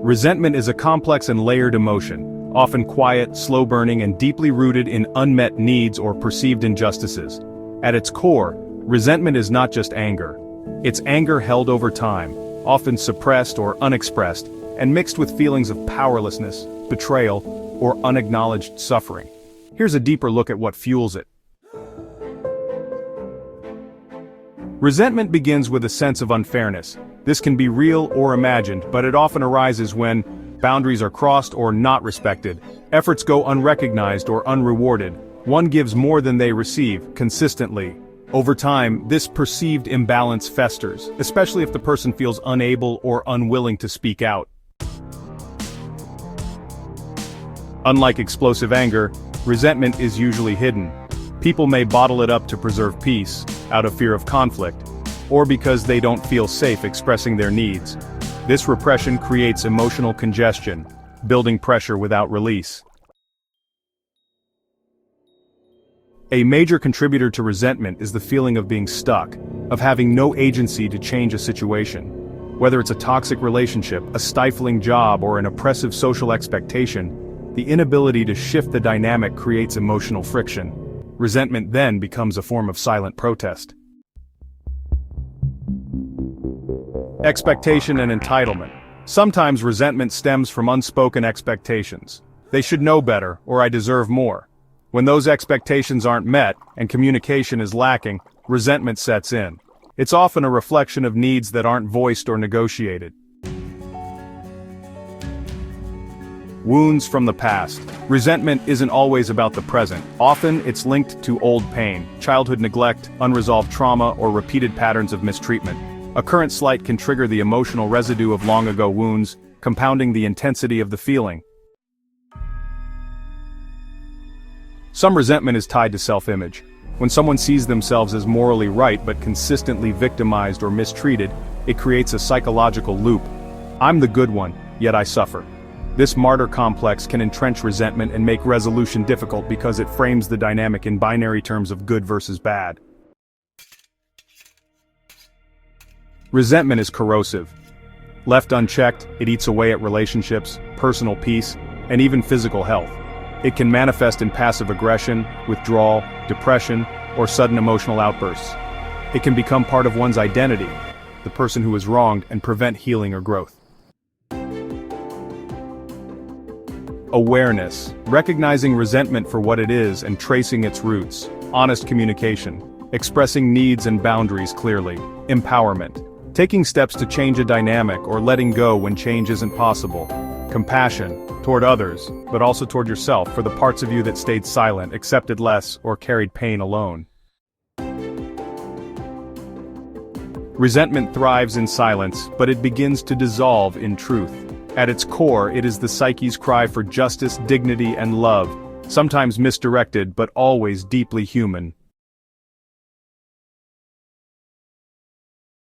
Resentment is a complex and layered emotion, often quiet, slow-burning, and deeply rooted in unmet needs or perceived injustices. At its core, resentment is not just anger. It's anger held over time, often suppressed or unexpressed, and mixed with feelings of powerlessness, betrayal, or unacknowledged suffering. Here's a deeper look at what fuels it. Resentment begins with a sense of unfairness. This can be real or imagined, but it often arises when boundaries are crossed or not respected, efforts go unrecognized or unrewarded, one gives more than they receive, consistently. Over time, this perceived imbalance festers, especially if the person feels unable or unwilling to speak out. Unlike explosive anger, resentment is usually hidden. People may bottle it up to preserve peace, out of fear of conflict, or because they don't feel safe expressing their needs. This repression creates emotional congestion, building pressure without release. A major contributor to resentment is the feeling of being stuck, of having no agency to change a situation. Whether it's a toxic relationship, a stifling job, or an oppressive social expectation, the inability to shift the dynamic creates emotional friction. Resentment then becomes a form of silent protest. Expectation and entitlement. Sometimes resentment stems from unspoken expectations. They should know better, or I deserve more. When those expectations aren't met, and communication is lacking, resentment sets in. It's often a reflection of needs that aren't voiced or negotiated. Wounds from the past. Resentment isn't always about the present. Often, it's linked to old pain, childhood neglect, unresolved trauma, or repeated patterns of mistreatment. A current slight can trigger the emotional residue of long-ago wounds, compounding the intensity of the feeling. Some resentment is tied to self-image. When someone sees themselves as morally right but consistently victimized or mistreated, it creates a psychological loop. I'm the good one, yet I suffer. This martyr complex can entrench resentment and make resolution difficult because it frames the dynamic in binary terms of good versus bad. Resentment is corrosive. Left unchecked, it eats away at relationships, personal peace, and even physical health. It can manifest in passive aggression, withdrawal, depression, or sudden emotional outbursts. It can become part of one's identity, the person who is wronged, and prevent healing or growth. Awareness. Recognizing resentment for what it is and tracing its roots. Honest communication. Expressing needs and boundaries clearly. Empowerment. Taking steps to change a dynamic or letting go when change isn't possible. Compassion. Toward others, but also toward yourself for the parts of you that stayed silent, accepted less, or carried pain alone. Resentment thrives in silence, but it begins to dissolve in truth. At its core, it is the psyche's cry for justice, dignity, and love, sometimes misdirected but always deeply human.